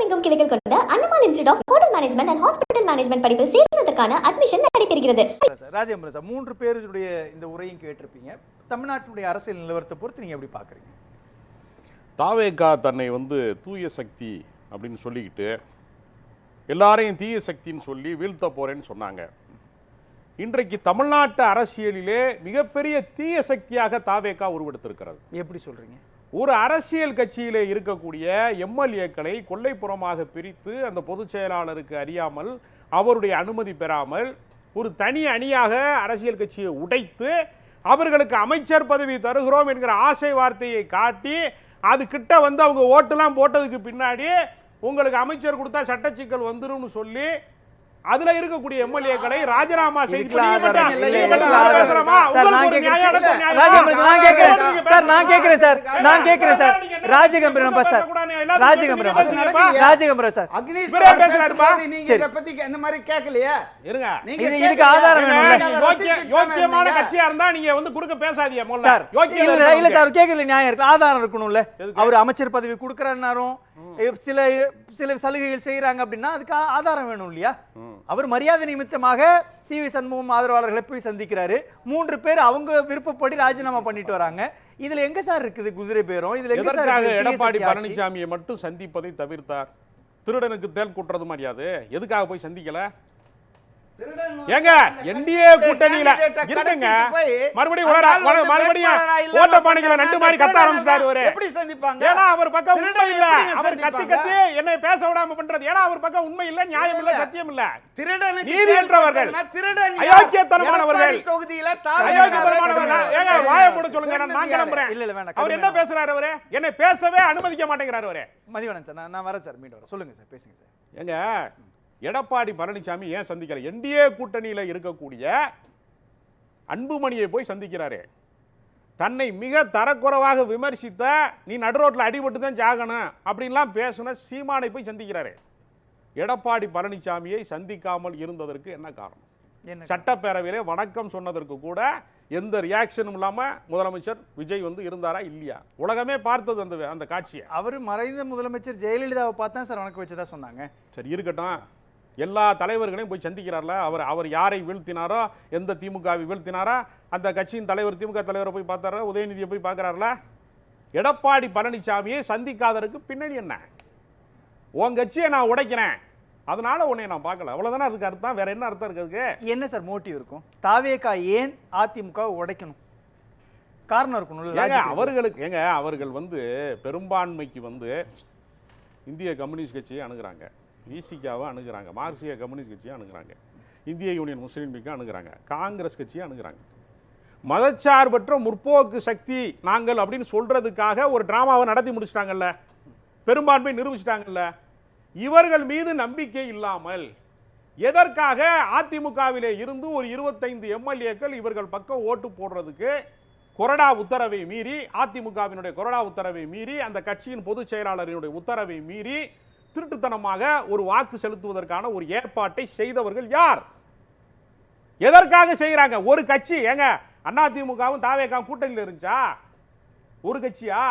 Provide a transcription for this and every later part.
தமிழகமெங்கும் கிளைகள் கொண்ட Annamalai institute of hotel management and hospital management படிப்பில் சேர்வதற்கான அட்மிஷன் நடைபெறுகிறது. ராஜேந்திரன் சார், 3 பேருடைய இந்த உரையும் கேட்டிருப்பீங்க. தமிழ்நாட்டுடைய அரசியல் நிலவரத்தை பொறுத்து நீங்க எப்படி பாக்குறீங்க? தாவேகா தன்னை தூய சக்தி அப்படின்னு சொல்லிக்கிட்டு எல்லாரையும் தீய சக்தின்னு சொல்லி வீழ்த்த போறேன்னு சொன்னாங்க. இன்றைக்கு தமிழ்நாட்டு அரசியலிலே மிகப்பெரிய தீய சக்தியாக தாவேகா உருவெடுத்திருக்கிறது. எப்படி சொல்றீங்க? ஒரு அரசியல் கட்சியிலே இருக்கக்கூடிய எம்எல்ஏக்களை கொல்லைப்புறமாக பிரித்து அந்த பொதுச் செயலாளருக்கு அறியாமல் அவருடைய அனுமதி பெறாமல் ஒரு தனி அணியாக அரசியல் கட்சியை உடைத்து அவர்களுக்கு அமைச்சர் பதவி தருகிறோம் என்கிற ஆசை வார்த்தையை காட்டி அது கிட்ட அவங்க ஓட்டுலாம் போட்டதுக்கு பின்னாடி உங்களுக்கு அமைச்சர் கொடுத்தா சட்டச்சிக்கல் வந்துரும்னு சொல்லி அதுல இருக்கக்கூடிய எம்எல்ஏக்களை ராஜினாமா செய்து கட்சியா இருந்தா நீங்க குறுக்க பேசாதீங்க. ஆதாரம் இருக்கணும்ல. அவர் அமைச்சர் பதவி கொடுக்கறாரும் சில சில சலுகைகள் செய்யறாங்க அப்படின்னா அதுக்கு ஆதாரம் வேணும் இல்லையா? அவர் மரியாதை நிமித்தமாக சி.வி. சண்முகம் ஆதரவாளர்களை போய் சந்திக்கிறாரு. 3 பேர் அவங்க விருப்பப்படி ராஜினாமா பண்ணிட்டு வராங்க. இதுல எங்க சார் இருக்குது குதிரை பேரும்? இதுல எங்க சார் எடப்பாடி பழனிசாமியை மட்டும் சந்திப்பதை தவிர்த்தார்? திருடனுக்கு தேல் குட்டுறது மாதிரியாது. எதுக்காக போய் சந்திக்கல? ஏங்க என்டிஏ கூட்டணியில இருக்குங்க, மறுபடியும் ஓட்ட பானைகளை நண்டு மாதிரி கத்த ஆரம்பிச்சாரு. அவரு எப்படி சந்திப்பாங்க? ஏன்னா அவர் பக்கம் உண்மை இல்ல. அவர் கத்தி கத்தி என்னை பேச விடாம பண்றது. ஏன்னா அவர் பக்கம் உண்மை இல்ல, நியாயம் இல்ல, சத்தியம் இல்ல. நீதியற்றவர்கள், அயோக்கியத்தனமானவர்கள், ஏங்க வாய மூட சொல்லுங்க. நான் கிளம்புறேன். அவர் என்ன பேசுறாரு? அவரு என்னை பேசவே அனுமதிக்க மாட்டேங்கிறாரு. அவரு மதிவணன் சார், நான் வரேன் சார், மீண்டும் வரேன். சொல்லுங்க சார், பேசுங்க சார். ஏங்க எடப்பாடி பழனிசாமி ஏன் சந்திக்கிறார்? என்டிஏ கூட்டணியில் இருக்கக்கூடிய அன்புமணியை போய் சந்திக்கிறாரே. தன்னை மிக தரக்குறைவாக விமர்சித்த நீ நடுரோட்டில் அடிபட்டு தான் சாகணும் அப்படின்லாம் பேசுன சீமானை போய் சந்திக்கிறாரே. எடப்பாடி பழனிசாமியை சந்திக்காமல் இருந்ததற்கு என்ன காரணம்? சட்டப்பேரவையிலே வணக்கம் சொன்னதற்கு கூட எந்த ரியாக்ஷனும் இல்லாம முதலமைச்சர் விஜய் இருந்தாரா இல்லையா? உலகமே பார்த்தது அந்த காட்சியை. அவர் மறைந்த முதலமைச்சர் ஜெயலலிதாவை பார்த்தா சார் வணக்கம் வச்சதா சொன்னாங்க. சரி இருக்கட்டும், எல்லா தலைவர்களையும் போய் சந்திக்கிறார்ல. அவர் யாரை வீழ்த்தினாரோ, எந்த திமுகவை வீழ்த்தினாரோ அந்த கட்சியின் தலைவர் திமுக தலைவரை போய் பார்த்தாரா, உதயநிதியை போய் பார்க்கிறார்ல. எடப்பாடி பழனிசாமியை சந்திக்காததற்கு பின்னணி என்ன? உன் கட்சியை நான் உடைக்கிறேன், அதனால உன்னை நான் பார்க்கல, அவ்வளவுதானே. அதுக்கு அர்த்தம். வேற என்ன அர்த்தம் இருக்கு? என்ன சார் மோட்டிவ் இருக்கும்? தாவேகா ஏன் அதிமுக உடைக்கணும்? காரணம் இருக்கணும். அவர்களுக்கு அவர்கள் பெரும்பான்மைக்கு இந்திய கம்யூனிஸ்ட் கட்சியை அணுகுறாங்க, விசிகாவை அணுகுறாங்க, மார்க்சிய கம்யூனிஸ்ட் கட்சியை அணுகுறாங்க, இந்திய யூனியன் முஸ்லீம் லீக்கை அணுகுறாங்க, காங்கிரஸ் கட்சியை அணுகுறாங்க. மதச்சார்பற்ற முற்போக்கு சக்தி நாங்கள் அப்படின்னு சொல்றதுக்காக ஒரு டிராமாவை நடத்தி முடிச்சிட்டாங்கல்ல, பெரும்பான்மை நிரூபிச்சிட்டாங்கல்ல. இவர்கள் மீது நம்பிக்கை இல்லாமல் எதற்காக அதிமுகவிலே இருந்து ஒரு 25 எம்எல்ஏக்கள் இவர்கள் பக்கம் ஓட்டு போடுறதுக்கு கொறடா உத்தரவை மீறி, அதிமுகவினுடைய கொறடா உத்தரவை மீறி, அந்த கட்சியின் பொதுச் செயலாளரினுடைய உத்தரவை மீறி திருட்டுத்தனமாக ஒரு வாக்கு செலுத்துவதற்கான ஒரு ஏற்பாட்டை செய்தவர்கள் யார்? எதற்காக செய்யறாங்க? ஒரு கட்சி அதிமுகவும் தாவேகாவும் கூட்டணியில் இருந்துச்சா? ஒரு கட்சியா?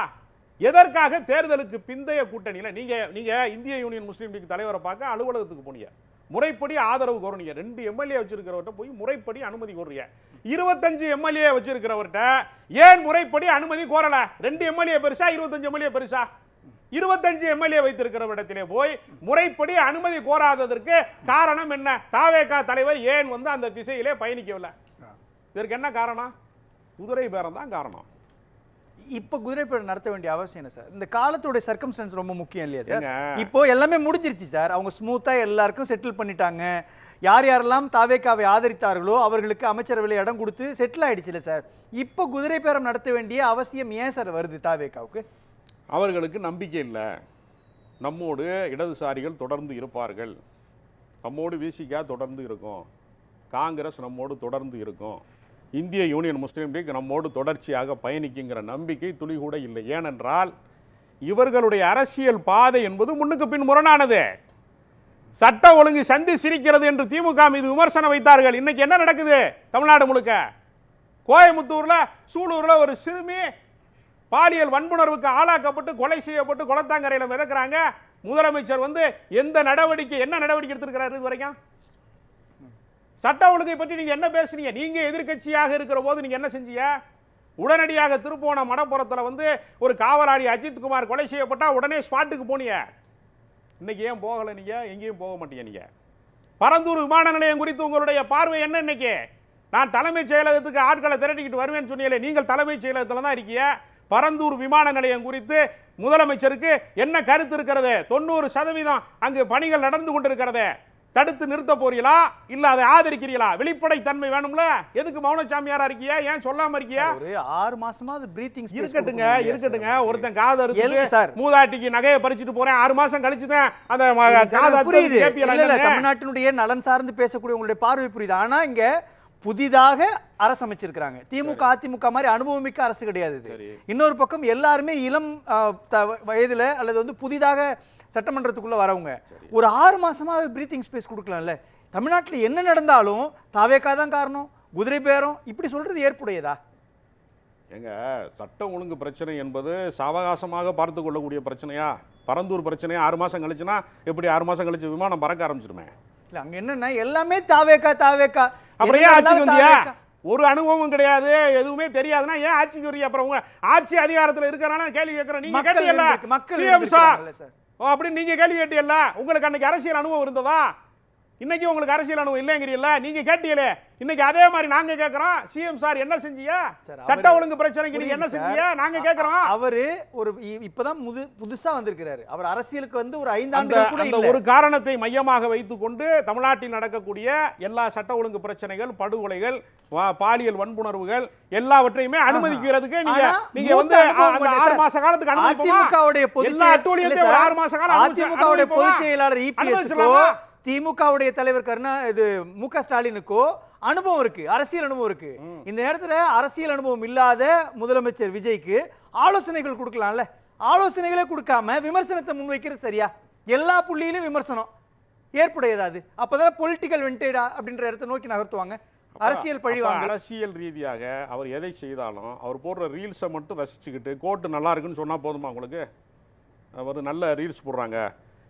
எதற்காக தேர்தலுக்கு பிந்தைய கூட்டணியில் நீங்க இந்திய யூனியன் முஸ்லீம் லீக் தலைவரை பார்க்க அலுவலகத்துக்கு போனீங்க, முறைப்படி ஆதரவு கோருனீங்க. 2 எம்எல்ஏ வச்சிருக்கிறவர்கிட்ட போய் முறைப்படி அனுமதி கோருறீங்க. 25 எம்எல்ஏ வச்சிருக்கிறவர்கிட்ட ஏன் முறைப்படி அனுமதி கோரல? 2 எம்எல்ஏ பெருசா 25 எம்எல்ஏ பெருசா? 25 எம்எல்ஏ வைத்திருக்கிறவரிடத்திலே போய் முறைப்படி அனுமதி கோராததற்கு காரணம் என்ன? தாவேகா தலைவர் ஏன் அந்த திசையிலே பயணிக்கவில்லை? இதற்கு என்ன காரணம்? குதிரை பேரம் தான் காரணம். இப்ப குதிரை பேரம் நடத்த வேண்டிய அவசியம் என்ன சார்? இந்த காலத்தோட சர்க்கம்ஸ்டன்ஸ் ரொம்ப முக்கியம் இல்லையா சார்? இப்போ எல்லாமே முடிஞ்சிருச்சு சார். அவங்க ஸ்மூத்தா எல்லாருக்கும் செட்டில் பண்ணிட்டாங்க. யார் யாரெல்லாம் தாவேகாவை ஆதரித்தார்களோ அவர்களுக்கு அமைச்சரவையில் இடம் கொடுத்து செட்டில் ஆயிடுச்சுல சார். இப்போ குதிரை பேரம் நடத்த வேண்டிய அவசியம் ஏன் சார் வருது தாவேகாவுக்கு? அவர்களுக்கு நம்பிக்கை இல்லை. நம்மோடு இடதுசாரிகள் தொடர்ந்து இருப்பார்கள், நம்மோடு விசிகா தொடர்ந்து இருக்கும், காங்கிரஸ் நம்மோடு தொடர்ந்து இருக்கும், இந்திய யூனியன் முஸ்லீம் லீக் நம்மோடு தொடர்ச்சியாக பயணிக்குங்கிற நம்பிக்கை துளி கூட இல்லை. ஏனென்றால் இவர்களுடைய அரசியல் பாதை என்பது முன்னுக்கு பின் முரணானது. சட்ட ஒழுங்கு சந்தி சிரிக்கிறது என்று திமுக மீது விமர்சனம் வைத்தார்கள். இன்னைக்கு என்ன நடக்குது தமிழ்நாடு முழுக்க? கோயம்புத்தூர்ல, சூலூர்ல ஒரு சிறுமி பாலியல் வன்புணர்வுக்கு ஆளாக்கப்பட்டு கொலை செய்யப்பட்டு குளத்தாங்கரையில் மிதக்கிறாங்க. முதலமைச்சர் வந்து எந்த நடவடிக்கை என்ன நடவடிக்கை எடுத்திருக்கிறாரு இது வரைக்கும்? சட்ட ஒழுங்கை பற்றி நீங்க என்ன பேசுறீங்க? நீங்க எதிர்க்கட்சியாக இருக்கிற போது நீங்க என்ன செஞ்சீங்க? உடனடியாக திருப்போணம் மடப்புறத்தில் வந்து ஒரு காவலாளி அஜித் குமார் கொலை செய்யப்பட்டா உடனே ஸ்பாட்டுக்கு போனீங்க. இன்னைக்கு ஏன் போகலை? நீங்க எங்கேயும் போக மாட்டீங்க. நீங்க பரந்தூர் விமான நிலையம் குறித்து உங்களுடைய பார்வை என்ன? இன்னைக்கு நான் தலைமைச் செயலகத்துக்கு ஆட்களை திரட்டிக்கிட்டு வருவேன்னு சொன்னீங்களே, நீங்கள் தலைமைச் செயலகத்தில் தான் இருக்கீங்க. பரந்தூர் விமான நிலையம் குறித்து முதலமைச்சருக்கு என்ன கருத்து இருக்கிறது? 90% அங்கு பணிகள் நடந்து கொண்டிருக்கிறது. தடுத்து நிறுத்த போறீங்களா இல்ல அதை ஆதரிக்கிறீங்களா? வெளிப்படை தன்மை வேணும்ல. எதுக்கு மௌனச்சாமியாரா இருக்கியா? ஏன் சொல்லாம இருக்கியா? ஒரு 6 மாசமா அது பிரீத்திங் இருக்கட்டுங்க. ஒருத்தன் காது அறுத்து மூதாட்டிக்கு நகையை பறிச்சுட்டு போறேன் 6 மாசம் கழிச்சு தான் அந்த காது புரியுது. தமிழ்நாட்டினுடைய நலன் சார்ந்து பேசக்கூடிய உங்களுடைய பார்வை புரியுது. ஆனா இங்க புதிதாக அரசு அமைச்சிருக்காங்க. திமுக அதிமுக மாதிரி அனுபவமிக்க அரசு கிடையாது. இன்னொரு பக்கம் எல்லாருமே இளம் வயதுல அல்லது வந்து புதிதாக சட்டமன்றத்துக்குள்ள வரவங்க. ஒரு 6 மாசமா பிரீத்திங் ஸ்பேஸ் கொடுக்கலாம்ல. தமிழ்நாட்டில் என்ன நடந்தாலும் தாவேக்கா தான் காரணம், குதிரை பேரம் இப்படி சொல்றது ஏற்புடையதா? எங்க சட்ட ஒழுங்கு பிரச்சனை என்பது சாவகாசமாக பார்த்து கொள்ளக்கூடிய பிரச்சனையா? பரந்தூர் பிரச்சனையா 6 மாசம் கழிச்சுனா எப்படி 6 மாசம் கழிச்சு விமானம் பறக்க ஆரம்பிச்சிருமே? இல்ல அங்க என்னன்னா எல்லாமே தாவேக்கா அப்புறம் ஏன் ஆட்சிக்கு வந்தியா? ஒரு அனுபவமும் கிடையாது, எதுவுமே தெரியாதுன்னா ஏன் ஆட்சிக்கு வரீங்க? அப்புறம் உங்க ஆட்சி அதிகாரத்தில் இருக்கிறனால கேள்வி கேட்கிறேன். நீங்க கேட்டீங்கல்ல சிஎம் சார் அப்படின்னு நீங்க கேள்வி கேட்டீங்கல்ல, உங்களுக்கு அன்னைக்கு அரசியல் அனுபவம் இருந்ததா? இன்னைக்கு உங்களுக்கு அரசியல் அனுபவம் இல்லைங்கிறீல்ல, நீங்க கேட்டீங்களே. இன்னைக்கு அதே மாதிரி நாங்க கேட்கிறோம், சிஎம் சார் என்ன செஞ்சீங்க? சட்ட ஒழுங்கு பிரச்சனைக்கு நீங்க என்ன செஞ்சீங்க நாங்க கேட்கிறோம். அவரு ஒரு இப்பதான் புதுசா வந்திருக்கிறாரு. அவர் அரசியலுக்கு வந்து ஒரு 5 ஆண்டுகள் கூட இல்ல. ஒரு காரணத்தை மையமாக வைத்துக் கொண்டு தமிழ்நாட்டில் நடக்கக்கூடிய எல்லா சட்ட ஒழுங்கு பிரச்சனைகள், படுகொலைகள், பாலியல் வன்புணர்வுகள் எல்லாவற்றையுமே அனுமதிக்கிறதுக்கு நீங்க வந்து 6 மாச காலத்துக்கு அதிமுகவுடைய பொதுச் செயலாளர் இபிஎஸ்க்கோ திமுகவுடைய தலைவர் மு.க. ஸ்டாலினுக்கோ அனுபவம் இருக்கு, அரசியல் அனுபவம் இருக்கு. இந்த நேரத்துல அரசியல் அனுபவம் இல்லாத முதலமைச்சர் விஜய்க்கு ஆலோசனைகள் கொடுக்கலாம்ல. ஆலோசனைகளே கொடுக்காம விமர்சனத்தை முன்வைக்கிறது சரியா? எல்லா புள்ளியிலும் விமர்சனம் ஏற்புடையதா? அது அப்பதான் பொலிட்டிக்கல் வெண்டேடா அப்படின்ற இடத்தை நோக்கி நகர்த்துவாங்க. அரசியல் பழிவாங்க. அரசியல் ரீதியாக அவர் எதை செய்தாலும் அவர் போடுற ரீல்ஸை மட்டும் ரசிச்சுக்கிட்டு கோட்டு நல்லா இருக்குன்னு சொன்னா போதுமா உங்களுக்கு? அவர் நல்ல ரீல்ஸ் போடுறாங்க,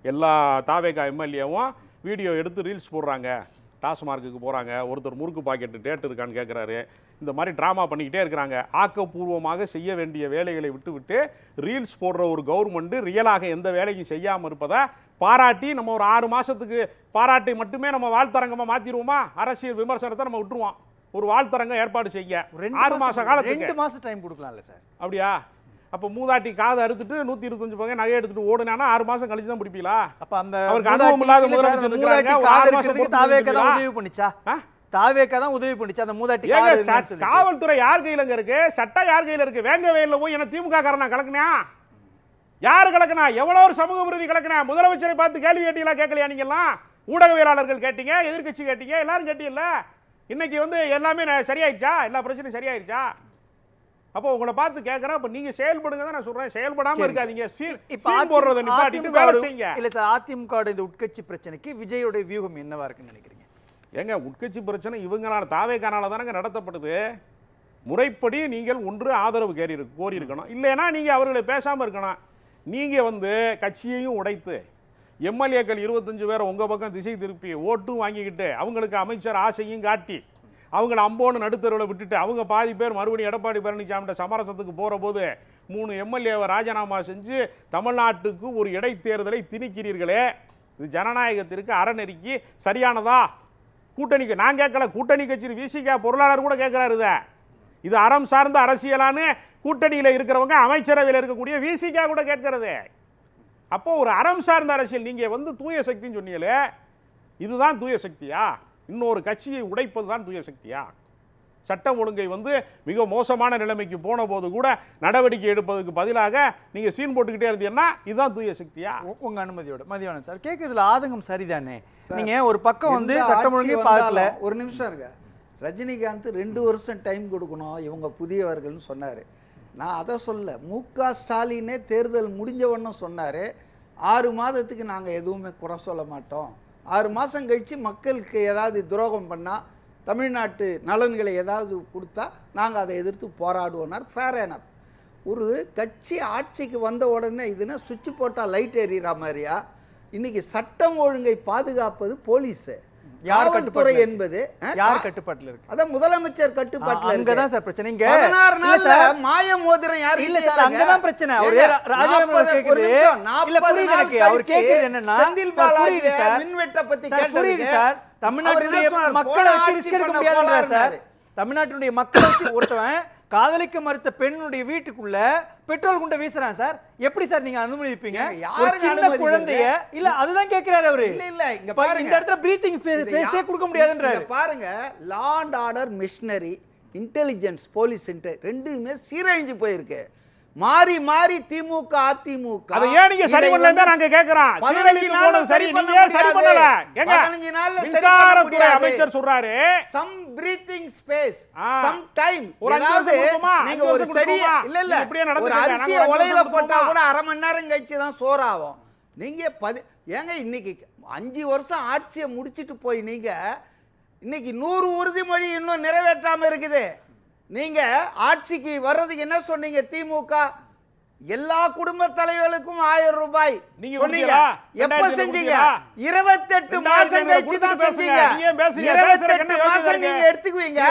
எல்லா தாவேகா எம்எல்ஏவும் வீடியோ எடுத்து ரீல்ஸ் போடுறாங்க, டாஸ்மார்க்குக்கு போகிறாங்க, ஒருத்தர் முறுக்கு பாக்கெட்டு டேட் இருக்கான்னு கேட்குறாரு. இந்த மாதிரி ட்ராமா பண்ணிக்கிட்டே இருக்கிறாங்க. ஆக்கப்பூர்வமாக செய்ய வேண்டிய வேலைகளை விட்டு ரீல்ஸ் போடுற ஒரு கவர்மெண்ட்டு ரியலாக எந்த வேலையும் செய்யாமல் இருப்பதை பாராட்டி நம்ம ஒரு 6 மாதத்துக்கு பாராட்டை மட்டுமே நம்ம வாழ்த்தரங்கமாக மாற்றிடுவோமா? அரசியல் விமர்சனத்தை நம்ம விட்டுருவோம். ஒரு வாழ்த்தரங்கம் ஏற்பாடு செய்ய 6 மாத காலத்துக்கு 2 மாதம் டைம் கொடுக்கலாம்ல சார்? அப்படியா? அப்போ மூதாட்டி காதை அறுத்துட்டு 125 பங்க நகை எடுத்துட்டு ஓடுனானா 6 மாசம் கழிச்சு தான் பிடிப்பீங்களா? அப்ப அந்த அவருக்கு அனுபவம் இல்லாத முதலமைச்சர் இருக்காங்க. 6 மாசத்துக்கு தாவேக்கா தான் உதவி பண்ணிச்சா? தாவேக்கா தான் உதவி பண்ணிச்சா? அந்த மூதாட்டி காவல்துறை யார் கையிலங்க இருக்கு? சட்டம் யார் கையில இருக்கு? வேங்க வயல்ல போய் என்ன திமுக காரனா கலக்குனா? யாரு கலக்குனா? எவ்வளவு ஒரு சமூக விரோதி கலக்குனா? முதலமைச்சரை பார்த்து கேள்வி கேட்டீங்களா? கேட்கலையா? நீங்க எல்லாம் ஊடகவியலாளர்கள் கேட்டீங்க, எதிர்க்கட்சி கேட்டீங்க, எல்லாரும் கேட்டீங்கல்ல. இன்னைக்கு வந்து எல்லாமே சரியாயிடுச்சா? எல்லா பிரச்சனையும் சரியாயிடுச்சா? அப்போ உங்களை பார்த்து கேட்கறேன், அப்ப நீங்க செயல்படுங்க தான் நான் சொல்றேன். செயல்படாம இருக்காதீங்க. சீன் போடுறத நிப்பாட்டிட்டு வேலை செய்யுங்க. இல்ல சார், அதிமுக இந்த உட்கட்சி பிரச்சனைக்கு விஜயோட வியூகம் என்னவா இருக்குன்னு நினைக்கிறீங்க? ஏங்க உட்கட்சி பிரச்சனை இவங்களால தாவேக்கானால தானங்க நடத்தப்படுது. முறைப்படி நீங்கள் ஒன்று ஆதரவு கோரி இருக்கணும், இல்லைன்னா நீங்க அவர்களை பேசாம இருக்கணும். நீங்க வந்து கட்சியையும் உடைத்து எம்எல்ஏக்கள் 25 பேரை உங்க பக்கம் திசை திருப்பி ஓட்டும் வாங்கிக்கிட்டு அவங்களுக்கு அமைச்சர் ஆசையும் காட்டி அவங்களை அம்போன்னு நடுத்தருவில் விட்டுட்டு அவங்க பாதி பேர் மறுபடியும் எடப்பாடி பழனிசாமியோட சமரசத்துக்கு போகிற போது 3 எம்எல்ஏவை ராஜினாமா செஞ்சு தமிழ்நாட்டுக்கு ஒரு இடைத்தேர்தலை திணிக்கிறீர்களே, இது ஜனநாயகத்திற்கு அறநெறிக்கு சரியானதா? கூட்டணிக்கு நான் கேட்கல, கூட்டணி கட்சி விசிகா பொருளாளர் கூட கேட்கிறாரு. இது அறம் சார்ந்த அரசியலான்னு கூட்டணியில் இருக்கிறவங்க அமைச்சரவையில் இருக்கக்கூடிய விசிகா கூட கேட்கிறது. அப்போ ஒரு அறம் சார்ந்த அரசியல் நீங்க வந்து தூய சக்தின்னு சொன்னீங்களே, இதுதான் தூய சக்தியா? இன்னொரு கட்சியை உடைப்பது தான் தூய சக்தியா? சட்டம் ஒழுங்கை வந்து மிக மோசமான நிலைமைக்கு போன போது கூட நடவடிக்கை எடுப்பதற்கு பதிலாக நீங்க சீன் போட்டுக்கிட்டே இருந்தீங்கன்னா இதுதான் தூய சக்தியா? உங்க அனுமதியோட மதியானம் சார் கேட்கறதுல ஆதங்கம் சரிதானே? நீங்க ஒரு பக்கம் வந்து சட்டம் ஒழுங்கை பார்க்கல. ஒரு நிமிஷம் இருக்க. ரஜினிகாந்த் 2 வருஷம் டைம் கொடுக்கணும் இவங்க புதியவர்கள்னு சொன்னார். நான் அதை சொல்ல, மு.க. ஸ்டாலினே தேர்தல் முடிஞ்சவண்ணம் சொன்னார் 6 மாதத்துக்கு நாங்கள் எதுவுமே குறை சொல்ல மாட்டோம், 6 மாதம் கழித்து மக்களுக்கு ஏதாவது துரோகம் பண்ணால் தமிழ்நாட்டு நலன்களை ஏதாவது கொடுத்தா நாங்கள் அதை எதிர்த்து போராடுவோம்னார். ஃபேர் எனப். ஒரு கட்சி ஆட்சிக்கு வந்த உடனே இதுனா சுவிட்ச் போட்டால் லைட் எறிகிற மாதிரியா? இன்னைக்கு சட்டம் ஒழுங்கை பாதுகாப்பது போலீஸு, காவல்துறை என்பது யார் கட்டுப்பாட்டுல இருக்கு? அதான் முதலமைச்சர் கட்டுப்பாட்டுல இருக்கு. அங்கதான் சார் பிரச்சனை. இங்க 16 நாள்ல மாய மோதிரம் யாரு இல்ல சார், அங்கதான் பிரச்சனை. அவர் ராஜேந்திரன் கேக்குது. இல்ல புரியுது எனக்கு. அவர் கேக்குது என்னன்னா செந்தில் பாலாஜி மின்வெட்ட பத்தி கேட்டது. புரியுது சார். தமிழ்நாட்டுடைய மக்களை வச்சு ரிஸ்க் எடுக்க முடியாதுன்றார் சார். தமிழ்நாட்டுடைய மக்களை வச்சு ஒருத்தவன் காதலிக்க மறுத்த பெண்ணுடைய வீட்டுக்குள்ள பெட்ரோல் குண்டை வீசுறான் சார். எப்படி சார் நீங்க அனுமதிப்பீங்க? ஒரு சின்ன குழந்தைய இல்ல அதுதான் கேக்குறாரு அவரு. இல்ல இங்க பாருங்க, இந்த இடத்துல பிரீத்திங் ஸ்பேஸே கொடுக்க முடியாதுன்றாரு. பாருங்க, law and order missionary, intelligence, police ரெண்டுமே சீரழிஞ்சு போயிருக்கு. மாறி மாறி திமுக அதிமுக அதை ஏன் நீங்க சரி பண்ணலன்னு நாங்க கேக்குறோம். 15 நாள்ல சரி பண்ண சரி பண்ணல. 15 நாள்ல சரி பண்ண முடியாது. அமைச்சர் சொல்றாரு some breathing space, some time. ஒரு 5 வருஷம் கொடுப்போமா? நீங்க ஒரு செடி இல்ல ஒரு அரிசியை உலையில போட்டா கூட அரை மணி நேரம் கழிச்சு தான் சோறாகும். நீங்க ஏங்க இன்னைக்கு 5 வருஷம் ஆட்சியை முடிச்சிட்டு போய் நீங்க இன்னைக்கு 100 உறுதிமொழி இன்னும் நிறைவேற்றாம இருக்குது. நீங்க ஆட்சிக்கு வர்றதுக்கு என்ன சொன்னீங்க? திமுக எல்லா குடும்ப தலைவர்களுக்கும் 1000 ரூபாய் சொன்னீங்க. எப்ப செஞ்சீங்க? 28 மாசம் கழிச்சு தான் செஞ்சீங்க. 28 மாசம் நீங்க எடுத்துக்குவீங்க.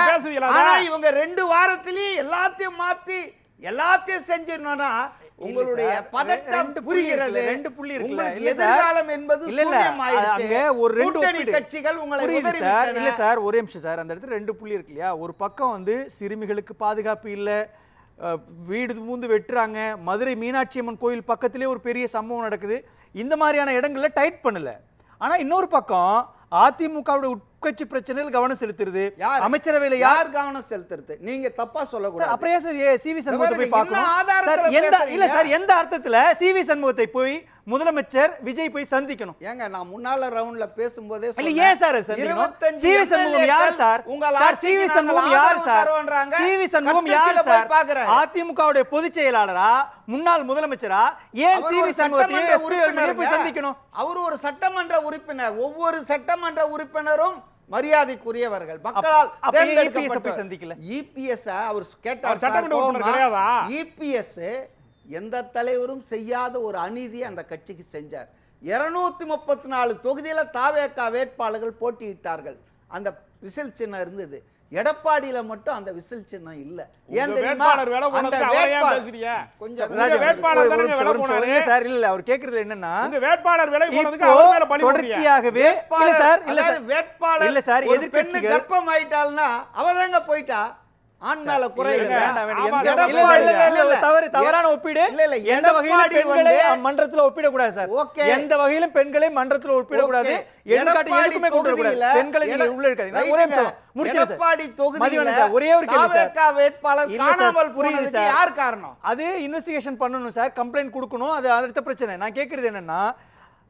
ஆனா இவங்க 2 வாரத்திலேயே எல்லாத்தையும் மாத்தி எல்லாத்தையும் செஞ்சிடணும்னா உங்களுடைய பதட்டம் புரிகிறது. 2 புள்ளி இருக்குல்ல. எதிர்காலம் என்பது சூன்யமாயிடுச்சு. ஒரு 2 கூட்டணி கட்சிகள் உங்களை உதறி சார். இல்ல சார், ஒரே நிமிஷம் சார். அந்த இடத்துல 2 புள்ளி இருக்கு இல்லையா? ஒரு பக்கம் வந்து சிறுமிகளுக்கு பாதுகாப்பு இல்ல, வீடு பூந்து வெட்டுறாங்க. மதுரை மீனாட்சி அம்மன் கோயில் பக்கத்திலே ஒரு பெரிய சம்பவம் நடக்குது. இந்த மாதிரியான இடங்கள்ல டைட் பண்ணல. ஆனா இன்னொரு பக்கம் அதிமுகவுடைய உட்கட்சி பிரச்சனையில் கவனம் செலுத்துறது. அமைச்சரவையில யார் கவனம் செலுத்துறது? நீங்க தப்பா சொல்லக்கூடாது. அப்படியே சார் சிவி சண்முகத்தை போய் பார்க்கணும். இல்ல சார், எந்த அர்த்தத்துல சிவி சண்முகத்தை போய் முதலமைச்சர் விஜய் போய் சந்திக்கணும்? ஏங்க நான் முன்னால ரவுண்ட்ல பேசும்போதே இல்ல ஏன் சார் சிவி சண்முகம் யார் சார்? சிவி சண்முகம் யார் சார்? சிவி சண்முகம் யார் சார்? அதிமுகவுடைய பொதுச் செயலாளரா, முன்னாள் முதலமைச்சரா? ஏன் சிவி சண்முகத்தை போய் சந்திக்கணும்? அவர் ஒரு சட்டமன்ற உறுப்பினர். ஒவ்வொரு சட்டமன்ற உறுப்பினரும் மரியாதைக்குரியவர்கள், மக்களால் தேர்ந்தெடுக்கப்பட்ட. இபிஎஸ் அவர் கேட்டார், இபிஎஸ் எந்த தலைவரும் செய்யாத ஒரு அநீதியை அந்த கட்சிக்கு செஞ்சார். 234 தொகுதியில தாவேகா வேட்பாளர்கள் போட்டியிட்டார்கள். அந்த விசில் சின்னம் இருந்தது. எடப்பாடியில மட்டும் அந்த விசில் சின்னம் இல்ல. ஏன் தெரியுமா? சார் இல்ல அவர் கேக்குறது என்னன்னா, வேட்பாளர் விலை போனதுக்கு அவர் மேல பழி தொடர்ச்சியாகவே இல்ல சார், இல்ல சார் வேட்பாளர் இல்ல சார், எதிர்க்கட்சி கர்ப்பம் ஆயிட்டால்னா அவதாங்க போயிட்டா ஆண் மேல குறை இல்ல. தவறான ஒப்பீடு. எந்த வகையிலும் பெண்களை மன்றத்துல ஒப்பிட கூடாது சார். எந்த வகையிலும் பெண்களை மன்றத்துல ஒப்பிட கூடாது. எடுக்காட்டு எதுக்குமே கொண்டு வர கூடாது. பெண்களை நீங்க உள்ள இருக்காதீங்க. ஒரே நிமிஷம் முடிச்சிடுங்க சார். எடப்பாடி தொகுதியில ஒரே ஒரு கேள்வி சார். தாவேகா வேட்பாளர் காணாமல் போனதுக்கு யார் காரணம்? அது இன்வெஸ்டிகேஷன் பண்ணனும் சார். கம்ப்ளைன்ட் கொடுக்கணும். அது அடுத்த பிரச்சனை. நான் கேக்குறது என்னன்னா,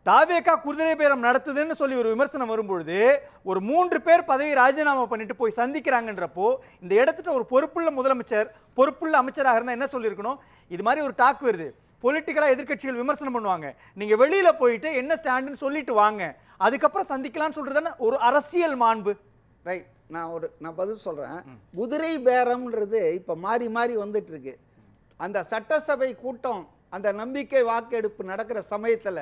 தாவேகா குதிரை பேரம் நடத்துதுன்னு சொல்லி ஒரு விமர்சனம் வரும்பொழுது ஒரு 3 பேர் பதவி ராஜினாமா பண்ணிட்டு போய் சந்திக்கிறாங்கன்றப்போ இந்த இடத்துல ஒரு பொறுப்புள்ள முதலமைச்சர், பொறுப்புள்ள அமைச்சராக இருந்தா என்ன சொல்லியிருக்கணும்? இது மாதிரி ஒரு டாக் வருது, பொலிட்டிக்கலா எதிர்க்கட்சிகள் விமர்சனம் பண்ணுவாங்க, நீங்க வெளியில போயிட்டு என்ன ஸ்டாண்டுன்னு சொல்லிட்டு வாங்க, அதுக்கப்புறம் சந்திக்கலாம்னு சொல்றதுதானே ஒரு அரசியல் மாண்பு. ரைட். நான் பதில் சொல்றேன். குதிரை பேரம்ன்றது இப்ப மாறி மாறி வந்துட்டு இருக்கு. அந்த சட்டசபை கூட்டம், அந்த நம்பிக்கை வாக்கெடுப்பு நடக்கிற சமயத்துல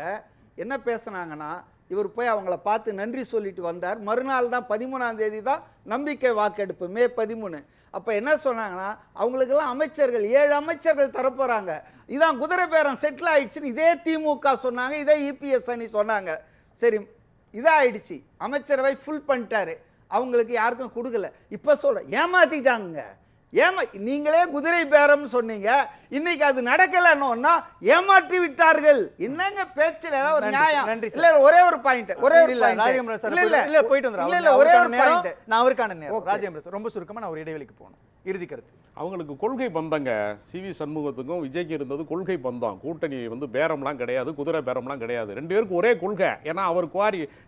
என்ன பேசுனாங்கன்னா, இவர் போய் அவங்கள பார்த்து நன்றி சொல்லிட்டு வந்தார். மறுநாள் தான் 13ஆம் தேதி தான் நம்பிக்கை வாக்கெடுப்பு, மே 13. அப்போ என்ன சொன்னாங்கன்னா, அவங்களுக்கெல்லாம் அமைச்சர்கள் 7 அமைச்சர்கள் தரப்போகிறாங்க, இதான் குதிரை பேரம் செட்டில் ஆயிடுச்சுன்னு இதே திமுக சொன்னாங்க, இதே இபிஎஸ் அணி சொன்னாங்க. சரி, இதாகிடுச்சு, அமைச்சரவை ஃபுல் பண்ணிட்டாரு, அவங்களுக்கு யாருக்கும் கொடுக்கல. இப்போ சொல்கிறேன், ஏமாற்றிட்டாங்க. நீங்களே குதிரை பேரம் சொன்னீங்க, இன்னைக்கு அது நடக்கலன்னா ஏமாற்றி விட்டார்கள். என்னங்க பேச்சுல ஏதாவது ஒரு நியாயம் இல்ல? ஒரே ஒரு பாயிண்ட், ஒரே ஒரு பாயிண்ட். நான் அவருக்கான நேரம் ராஜேந்திர ரொம்ப சுருக்கமா நான் ஒரு இடைவெளிக்கு போகணும். இறுதி கருத்து. அவங்களுக்கு கொள்கை பந்தங்க. சிவி சண்முகத்துக்கும் விஜய்க்கு இருந்தது கொள்கை பந்தம். கூட்டணி வந்து பேரம்லாம் கிடையாது, குதிரை பேரம்லாம் கிடையாது. 2 பேருக்கும் ஒரே கொள்கை. ஏன்னா அவர்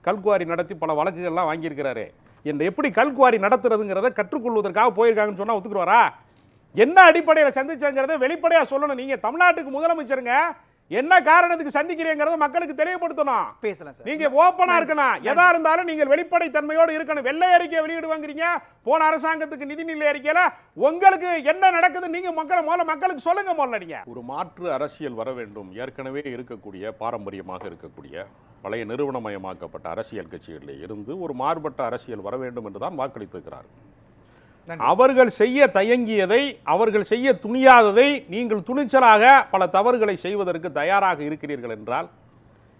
கல்குவாரி நடத்தி பல வழக்குகள்லாம் வாங்கியிருக்கிறாரு. என்ன எப்படி கல்குவாரி நடத்துறதுங்கிறத கற்றுக்கொள்வதற்காக போயிருக்காங்கன்னு சொன்னா ஒத்துக்குவாரா? என்ன அடிப்படையில் சந்திச்சாங்கிறத வெளிப்படையா சொல்லணும். நீங்க தமிழ்நாட்டுக்கு முதலமைச்சருங்க, என்ன காரணத்துக்கு சந்திக்கிறீங்கிறத மக்களுக்கு தெளிவுபடுத்தணும். பேசலாம் சார். நீங்க ஓப்பனா இருக்கணும். எதா இருந்தாலும் நீங்கள் வெளிப்படை தன்மையோடு இருக்கணும். வெள்ளை அறிக்கை வெளியிடுவாங்கிறீங்க. போன அரசாங்கத்துக்கு நிதிநிலை அறிக்கையில உங்களுக்கு என்ன நடக்குது நீங்க மக்களுக்கு சொல்லுங்க. முதல்ல நீங்க ஒரு மாற்று அரசியல் வர வேண்டும். ஏற்கனவே இருக்கக்கூடிய பாரம்பரியமாக இருக்கக்கூடிய பழைய நிறுவனமயமாக்கப்பட்ட அரசியல் கட்சிகளில் இருந்து ஒரு மாறுபட்ட அரசியல் வர வேண்டும் என்றுதான் வாக்களித்திருக்கிறார். அவர்கள் செய்ய தயங்கியதை, அவர்கள் செய்ய துணியாததை நீங்கள் துணிச்சலாக பல தவறுகளை செய்வதற்கு தயாராக இருக்கிறீர்கள் என்றால்,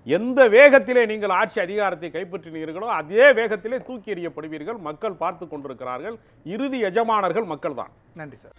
எந்த வேகத்திலே நீங்கள் ஆட்சி அதிகாரத்தை கைப்பற்றினீர்களோ அதே வேகத்திலே தூக்கி எறியப்படுவீர்கள். மக்கள் பார்த்து கொண்டிருக்கிறார்கள். இறுதி எஜமானர்கள் மக்கள் தான். நன்றி சார்.